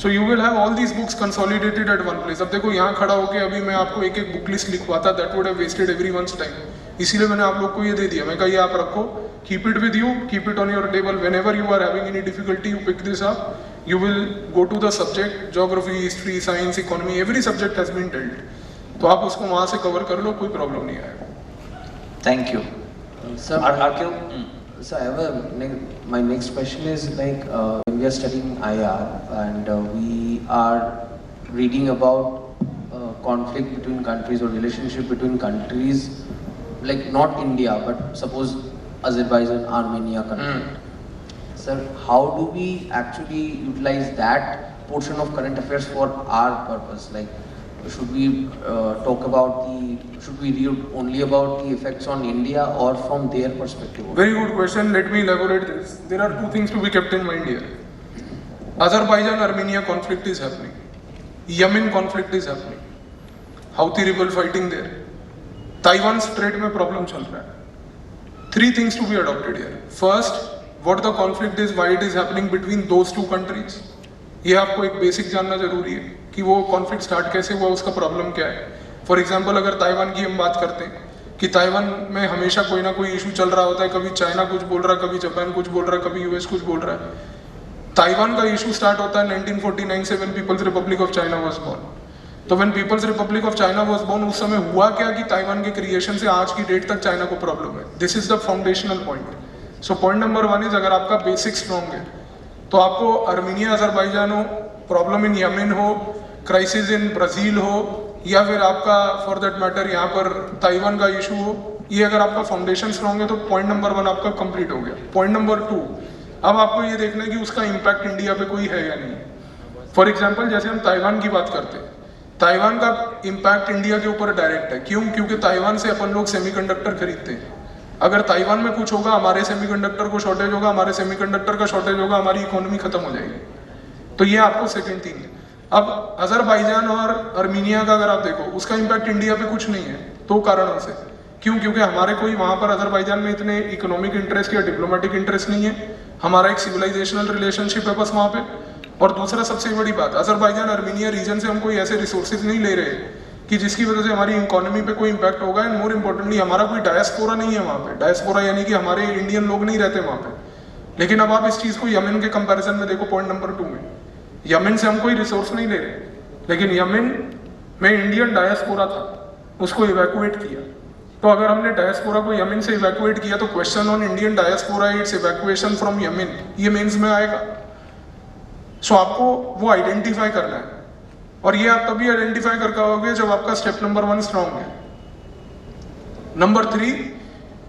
So you will have all these books consolidated at one place. अब देखो यहाँ खड़ा होके अभी मैं आपको एक एक बुक लिस्ट लिखवाता, that would have wasted everyone's time. इसीलिए मैंने आप लोग को ये दे दिया, मैं कहा ये आप रखो, keep it with you, keep it on your table. Whenever you are having any difficulty, you pick this up. You will go to the subject, geography, history, science, economy, every subject has been dealt. तो आप उसको वहाँ से cover कर लो, कोई problem नहीं आएगा. Thank you. Sir, RK. so I have my next question is like when we are studying IR and we are reading about conflict between countries or relationship between countries, like not India but suppose Azerbaijan, Armenia country. Sir, how do we actually utilize that portion of current affairs for our purpose? Like, should we should we read only about the effects on India or from their perspective? Very good question. Let me elaborate this. There are two things to be kept in mind here. Azerbaijan-Armenia conflict is happening. Yemen conflict is happening. Houthi rebel fighting there. Taiwan Strait में problem चल रहा है. Three things to be adopted here. First, what the conflict is, why it is happening between those two countries. ये आपको एक basic जानना जरूरी है कि वो कॉन्फ्लिक्ट स्टार्ट कैसे हुआ, उसका प्रॉब्लम क्या है. फॉर एग्जांपल अगर ताइवान की हम बात करते हैं कि ताइवान में हमेशा कोई ना कोई इशू चल रहा होता है, कभी चाइना कुछ बोल रहा है, कभी जापान कुछ बोल रहा है, कभी यूएस कुछ बोल रहा है. ताइवान का इशू स्टार्ट होता है 1949 से when People's Republic of China was born. तो when People's Republic of China was born उस समय हुआ क्या कि ताइवान के क्रिएशन से आज की डेट तक चाइना को प्रॉब्लम है. This is the foundational point. So point number 1 is अगर आपका बेसिक स्ट्रॉन्ग है तो आपको आर्मीनिया अजरबैजान हो, प्रॉब्लम इन यमन हो, क्राइसिस इन ब्राजील हो, या फिर आपका फॉर दैट मैटर यहाँ पर ताइवान का इशू हो, ये अगर आपका फाउंडेशन स्ट्रॉन्ग है तो पॉइंट नंबर 1 आपका कंप्लीट हो गया. पॉइंट नंबर 2, अब आपको ये देखना है कि उसका इम्पैक्ट इंडिया पे कोई है या नहीं. फॉर एग्जाम्पल जैसे हम ताइवान की बात करते हैं, ताइवान का इम्पैक्ट इंडिया के ऊपर डायरेक्ट है. क्यों? क्योंकि ताइवान से अपन लोग सेमीकंडक्टर खरीदते हैं. अगर ताइवान में कुछ होगा, हमारे सेमीकंडक्टर को शॉर्टेज होगा, हमारे सेमीकंडक्टर का शॉर्टेज होगा, हमारी इकोनॉमी खत्म हो जाएगी. तो ये आपको सेकंड थिंग है. अब अजरबैजान और आर्मीनिया का अगर आप देखो, उसका इम्पैक्ट इंडिया पे कुछ नहीं है, दो कारणों से. क्यों? क्योंकि हमारे कोई वहां पर अजरबैजान में इतने इकोनॉमिक इंटरेस्ट या डिप्लोमेटिक इंटरेस्ट नहीं है. हमारा एक सिविलाइजेशनल रिलेशनशिप है बस वहां पे. और दूसरा सबसे बड़ी बात, अजरबैजान आर्मीनिया रीजन से हम कोई ऐसे रिसोर्सेज नहीं ले रहे कि जिसकी वजह से हमारी इकोनॉमी पे कोई इम्पैक्ट होगा. एंड मोर इम्पोर्टेंटली हमारा कोई डायस्पोरा नहीं है वहाँ पे. डायस्पोरा यानी कि हमारे इंडियन लोग नहीं रहते वहाँ पे. लेकिन अब आप इस चीज़ को यमन के कंपैरिजन में देखो. पॉइंट नंबर 2 में यमन से हम कोई रिसोर्स नहीं ले रहे, लेकिन यमन में इंडियन डायस्पोरा था, उसको इवैक्यूएट किया. तो अगर हमने डायस्पोरा को यमन से इवैक्यूएट किया तो question on Indian diaspora, it's evacuation from Yemen, ये मेंस में आएगा. सो आपको वो आइडेंटिफाई करना है, और ये आप तभी आइडेंटिफाई कर पाओगे जब आपका स्टेप नंबर 1 स्ट्रॉन्ग है. नंबर 3,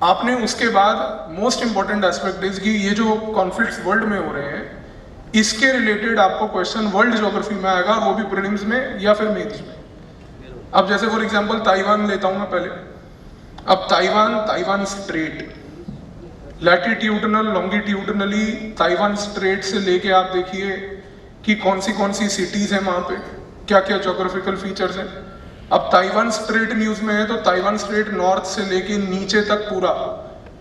आपने उसके बाद मोस्ट इंपॉर्टेंट एस्पेक्ट इज कि ये जो कॉन्फ्लिक्ट्स वर्ल्ड में हो रहे हैं, इसके रिलेटेड आपको क्वेश्चन वर्ल्ड ज्योग्राफी में आएगा, वो भी प्रीलिम्स में या फिर मेंस में. अब जैसे फॉर एग्जांपल ताइवान लेता हूं मैं पहले. अब Taiwan straight, latitudinal longitudinally Taiwan straight से लेके आप देखिए कि कौन सी सिटीज हैं वहां पे, क्या क्या ज्योग्राफिकल फीचर्स हैं. अब ताइवान स्ट्रेट न्यूज में है तो ताइवान स्ट्रेट नॉर्थ से लेके नीचे तक पूरा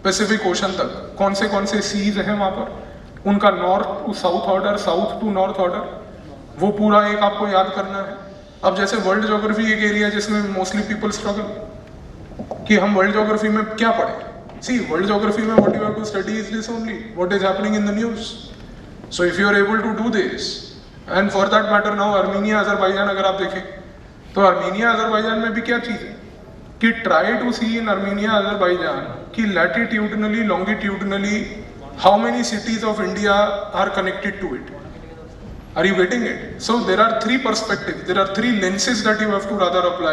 पैसिफिक ओशन तक कौन से सीज हैं वहां पर, उनका north to south order, south to north order, वो पूरा एक आपको याद करना है. अब जैसे वर्ल्ड ज्योग्राफी एक एरिया जिसमें मोस्टली पीपल स्ट्रगल कि हम वर्ल्ड ज्योग्राफी में क्या पढ़ें. सी वर्ल्ड ज्योग्राफी में what you have to study is this only, what is happening in the news. So if you are able to do this, and for that matter now Armenia Azerbaijan अगर आप देखें तो Armenia Azerbaijan में भी क्या चीज़ है कि try to see in Armenia Azerbaijan कि latitudinally longitudinally how many cities of India are connected to it. Are you getting it? So there are 3 perspectives, there are 3 lenses that you have to rather apply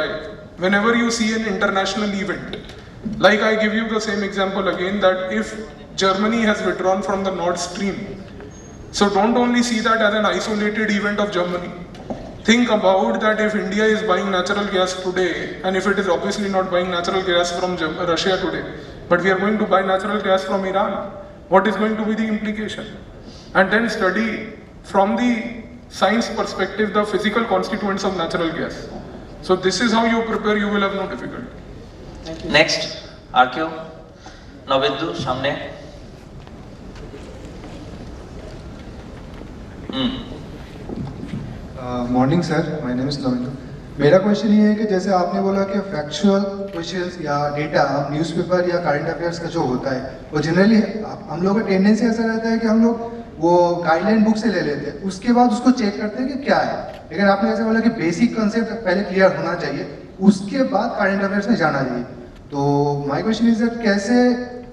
whenever you see an international event. Like I give you the same example again, that if Germany has withdrawn from the Nord Stream, so don't only see that as an isolated event of Germany. Think about that if India is buying natural gas today, and if it is obviously not buying natural gas from Russia today, but we are going to buy natural gas from Iran, what is going to be the implication? And then study from the science perspective the physical constituents of natural gas. So this is how you prepare, you will have no difficulty. Next, RQ, Navindu, सामने. Morning sir, my name is Navindu. मेरा question ये है कि जैसे आपने बोला कि factual questions या डेटा हम न्यूज़पेपर या करंट अफेयर्स का जो होता है वो जनरली हम लोगों का टेंडेंसी ऐसा रहता है कि हम लोग वो गाइडलाइन बुक से ले लेते हैं, उसके बाद उसको चेक करते हैं कि क्या है। लेकिन आपने ऐसे बोला कि बेसिक कंसेप्ट पहले क्लियर होना चाहिए, उसके बाद करंट अफेयर्स में जाना चाहिए। तो माय क्वेश्चन इज दैट कैसे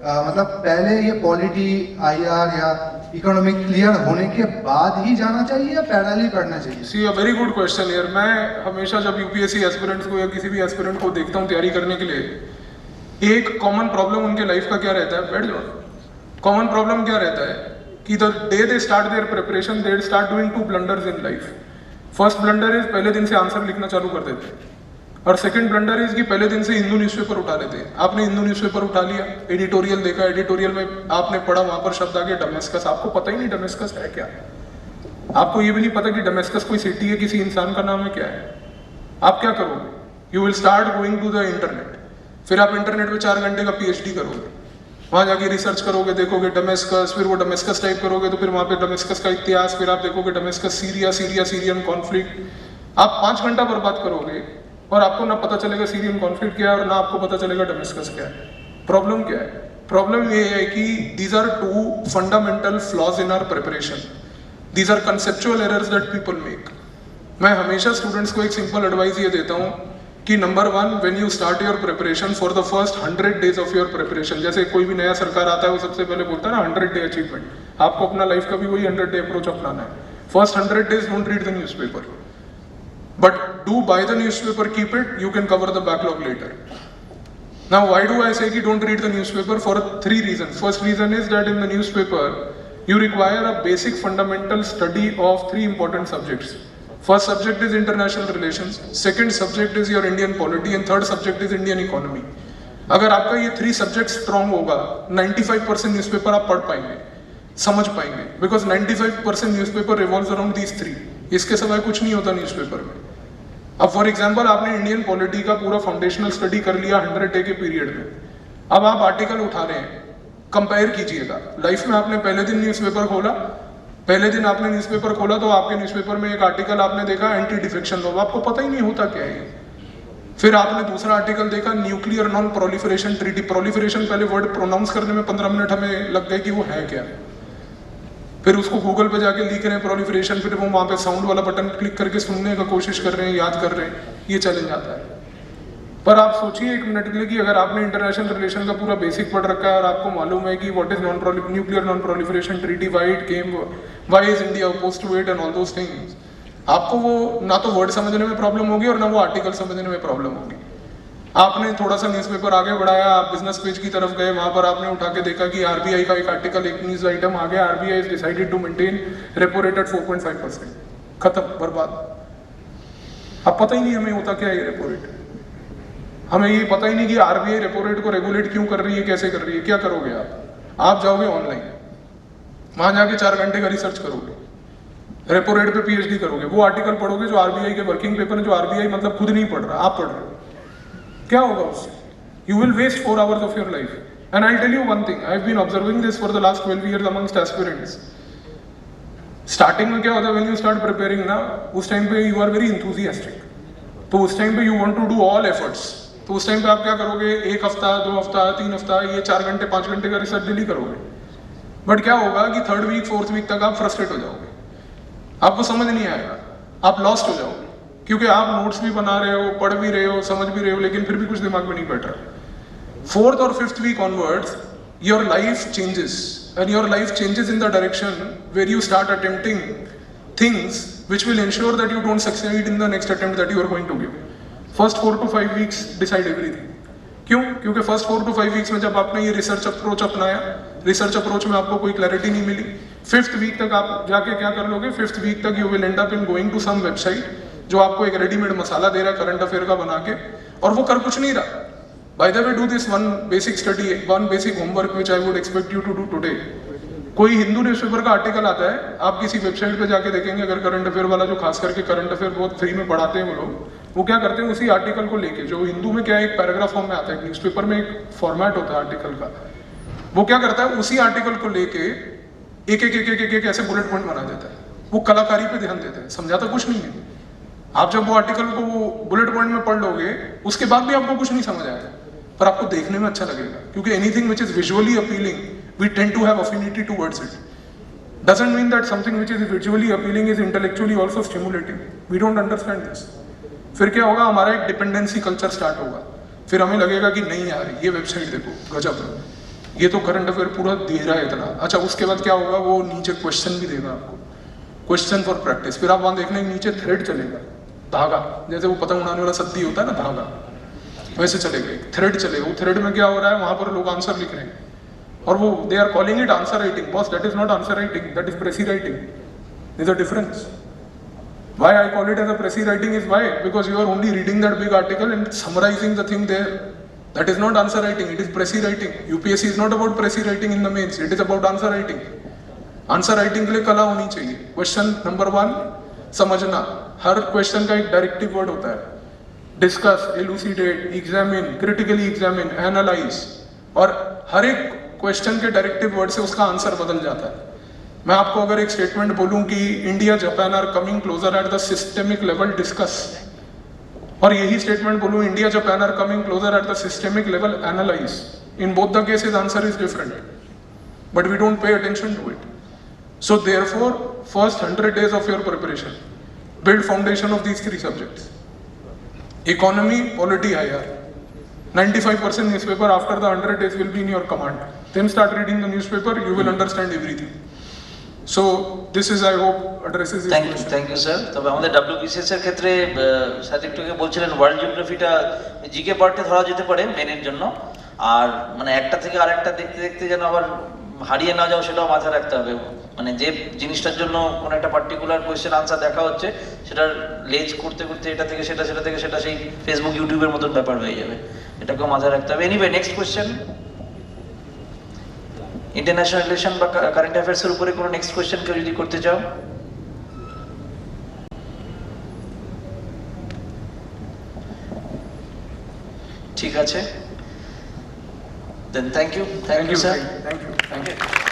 मतलब पहले ये पॉलिटी, आईआर या इकोनॉमिक क्लियर होने के बाद ही जाना चाहिए या पैरेलली करना चाहिए? सी अ वेरी गुड क्वेश्चन यार। मैं हमेशा जब यूपीएससी एस्पिरेंट्स को या किसी भी एस्पिरेंट को देखता हूँ तैयारी करने के लिए, एक कॉमन प्रॉब्लम उनके लाइफ का क्या रहता है, बैठ जाओ। कॉमन प्रॉब्लम क्या रहता है कि the day they start their preparation they start doing 2 blunders in life. First blunder is पहले दिन से आंसर लिखना चालू कर देते हैं, और सेकंड ब्लंडर इज कि पहले दिन से हिंदू न्यूज़पेपर उठा लेते हैं। आपने हिंदू न्यूज़पेपर उठा लिया, एडिटोरियल देखा, एडिटोरियल में आपने पढ़ा, वहां पर शब्द आ गया डमेस्कस। आपको पता ही नहीं डमेस्कस है क्या, आपको ये भी नहीं पता कि डमेस्कस कोई सिटी है, किसी इंसान का नाम है, क्या है। आप क्या करोगे? You will start going to the internet. फिर आप इंटरनेट पे 4 घंटे का पीएचडी करोगे, वहां जाके रिसर्च करोगे, देखोगे डमेस्कस, फिर वो डमेस्कस टाइप करोगे तो फिर वहां पे डमेस्कस का इतिहास, फिर आप देखोगे डमेस्कस सीरियन कॉन्फ्लिक्ट। आप 5 घंटा बर्बाद करोगे और आपको ना पता चलेगा सीरियन कॉन्फ्लिक्ट क्या है और ना आपको पता चलेगा डमेस्कस क्या है। प्रॉब्लम क्या है? प्रॉब्लम ये है कि these are 2 fundamental flaws in our preparation, these are conceptual errors that people make. मैं हमेशा स्टूडेंट्स को एक सिंपल एडवाइस ये देता हूँ कि number 1, when you start your preparation for the first 100 days of your preparation, जैसे कोई भी नया सरकार आता है वो सबसे पहले बोलता है ना 100 डे अचीवमेंट, आपको अपना लाइफ का भी वही 100 डे अप्रोच अपनाना है। First 100 days don't read the newspaper, but do buy the newspaper, keep it, you can cover the backlog later. Now why do I say ki don't read the newspaper? For 3 reasons. First reason is that in the newspaper you require a basic fundamental study of 3 important subjects. First subject is international relations, second subject is your Indian polity, and third subject is Indian economy. अगर आपका ये 3 subject strong होगा, 95% newspaper आप पढ़ पाएंगे, समझ पाएंगे, because 95% newspaper revolves around these 3। इसके सिवाय कुछ नहीं होता न्यूज़पेपर में। अब फॉर एग्जांपल आपने इंडियन पॉलिटी का पूरा फाउंडेशनल स्टडी कर लिया 100 डे के पीरियड में, अब आप आर्टिकल उठा रहे हैं, कंपेयर कीजिएगा। लाइफ में आपने पहले दिन न्यूज़पेपर खोला, पहले दिन आपने न्यूज़पेपर खोला तो आपके न्यूज़पेपर में एक आर्टिकल आपने देखा एंटी डिफेक्शन लॉ, आपको पता ही नहीं होता क्या है। फिर आपने दूसरा आर्टिकल देखा nuclear non proliferation treaty. Proliferation पहले वर्ड प्रोनाउंस करने में 15 मिनट हमें लग गए कि वो है क्या। फिर उसको गूगल पे जाके लिख रहे हैं प्रोलिफरेशन, फिर वो वहाँ पे साउंड वाला बटन क्लिक करके सुनने का कोशिश कर रहे हैं, याद कर रहे हैं, ये चैलेंज आता है। पर आप सोचिए 1 मिनट के लिए कि अगर आपने इंटरनेशनल रिलेशन का पूरा बेसिक पढ़ रखा है और आपको मालूम है कि what is nuclear non proliferation treaty, why it came, why is India opposed to it and all those things, आपको वो ना तो वर्ड समझने में प्रॉब्लम होगी और ना वो आर्टिकल समझने में प्रॉब्लम होगी। आपने थोड़ा सा न्यूज़पेपर आगे बढ़ाया, आप बिजनेस पेज की तरफ गए, वहां पर आपने उठा के देखा कि आरबीआई का एक आर्टिकल, एक न्यूज आइटम आ गया, RBI is decided to maintain repo rate at 4.5%। खत्म, बर्बाद। अब पता ही नहीं हमें होता क्या है रेपो रेट, हमें ये पता ही नहीं कि आरबीआई रेपो रेट को रेगुलेट क्यों कर रही है, कैसे कर रही है। क्या करोगे आप जाओगे ऑनलाइन, वहां जाके 4 घंटे का रिसर्च करोगे, रेपो रेट पे पीएचडी करोगे, वो आर्टिकल पढ़ोगे जो आरबीआई के वर्किंग पेपर है, जो आरबीआई मतलब खुद नहीं पढ़ रहा, आप पढ़ रहे हो। क्या होगा उससे? You will waste 4 hours of your life. And I tell you one thing, I have been observing this for the last 12 years amongst aspirants. Starting में क्या होता है, व्हेन यू स्टार्ट प्रिपेयरिंग ना, उस टाइम पे यू आर वेरी इंथुजियास्टिक, तो उस time पे you want to do all efforts. तो उस टाइम पे आप क्या करोगे, 1 हफ्ता, 2 हफ्ता, 3 हफ्ता, ये 4 घंटे 5 घंटे का रिसर्च डेली करोगे। बट क्या होगा कि 3rd वीक 4th वीक तक आप फ्रस्ट्रेट हो जाओगे, आपको समझ नहीं आएगा, आप लॉस्ट हो जाओगे, क्योंकि आप नोट्स भी बना रहे हो, पढ़ भी रहे हो, समझ भी रहे हो, लेकिन फिर भी कुछ दिमाग में नहीं बैठ रहा। 4th और 5th week onwards your life changes, and your life changes in the direction where you start attempting things which will ensure that you don't succeed in the next attempt that you are going to give. First 4 to 5 weeks decide everything. क्यों? क्योंकि first 4 to 5 weeks में जब आपने ये research approach अपनाया, research approach में आपको कोई क्लैरिटी नहीं मिली, 5th वीक तक आप जाके क्या कर लोगे, 5th वीक तक you will end up in going to some website जो आपको एक रेडीमेड मसाला दे रहा है करंट अफेयर का बना के, और वो कर कुछ नहीं रहा। By the way, do this one basic study, one basic homework which I would expect you to do today. कोई हिंदू न्यूज़पेपर का आर्टिकल आता है, आप किसी वेबसाइट पे जाके देखेंगे, अगर करंट अफेयर वाला, जो खास करके करंट अफेयर बहुत फ्री में पढ़ाते हैं वो लोग, वो क्या करते हैं, उसी आर्टिकल को लेके, जो हिंदू में क्या है, एक पैराग्राफ फॉर्म में आता है, न्यूज़पेपर में एक फॉर्मेट होता है आर्टिकल का, वो क्या करता है, उसी आर्टिकल को लेके एक एक ऐसे बुलेट पॉइंट बना देता है। वो कलाकारी पे ध्यान देता है, समझाता कुछ नहीं है। आप जब वो आर्टिकल को बुलेट पॉइंट में पढ़ लोगे उसके बाद भी आपको कुछ नहीं समझ आएगा, पर आपको देखने में अच्छा लगेगा, क्योंकि anything which is visually appealing we tend to have affinity towards it. Doesn't mean that something which is visually appealing is intellectually also stimulating. We don't understand this. फिर क्या होगा, हमारा एक डिपेंडेंसी कल्चर स्टार्ट होगा. फिर हमें लगेगा कि नहीं यार ये वेबसाइट देखो गजब है, ये तो करंट अफेयर पूरा दे रहा है इतना अच्छा. उसके बाद क्या होगा, वो नीचे क्वेश्चन भी देगा आपको, क्वेश्चन फॉर प्रैक्टिस. फिर आप वहाँ देखने नीचे थ्रेड चलेगा, धागा, जैसे वो पतंग उड़ाने वाला सद्दी होता है ना धागा, वैसे चलेगा, थ्रेड चलेगा. वो थ्रेड में क्या हो रहा है, वहाँ पर लोग आंसर लिख रहे हैं और वो they are calling it answer writing. Boss, that is not answer writing, that is precis writing. There's a difference. Why I call it as a pressy writing is why? Because you are only reading that big article and summarizing the thing there. That is not answer writing, it is pressy writing. UPSC is not about pressy writing in the mains, it is about answer writing. Answer writing के लिए कला होनी चाहिए. Question number 1 समझना. हर question का एक directive word होता है. Discuss, elucidate, examine, critically examine, analyse. और हर एक क्वेश्चन के डायरेक्टिव वर्ड से उसका आंसर बदल जाता है. मैं आपको अगर एक स्टेटमेंट बोलूं कि India Japan are coming closer at the systemic level, discuss, और यही स्टेटमेंट बोलूं India Japan are coming closer at the systemic level, analyse, in both the cases answer is different, but we don't pay attention to it. So therefore, first 100 days of your preparation, build foundation of these 3 subjects. Economy, polity, IR. 95% newspaper after the 100 days will be in your command. Then start reading the newspaper, you will understand everything. So this is, I hope, addresses this question. Thank you sir. তবে আমাদের WBCS এর ক্ষেত্রে sir একটু আগে বলছিলেন world জিওগ্রাফিটা GK পার্টে ধরা যেতে পারে মেনের জন্য, আর মানে একটা থেকে আরেকটা দেখতে দেখতে যেন আবার হারিয়ে না যাও সেটাও মাথায় রাখতে হবে. মানে যে জিনিসটার জন্য কোনো একটা পার্টিকুলার কোয়েশ্চেন আনসার দেখা হচ্ছে সেটার লেজ করতে করতে এটা থেকে সেটা, সেটা থেকে সেটা সেই ফেসবুক ইউটিউবের মতন ব্যাপার হয়ে যাবে, এটাকেও মাথায় রাখতে হবে. Anyway, next question. International relation বা কারেন্ট অ্যাফেয়ার্স এর উপরে কোনো নেক্সট কোয়েশ্চেন কেউ যদি করতে চাও? ঠিক আছে, then thank you sir. Thank you.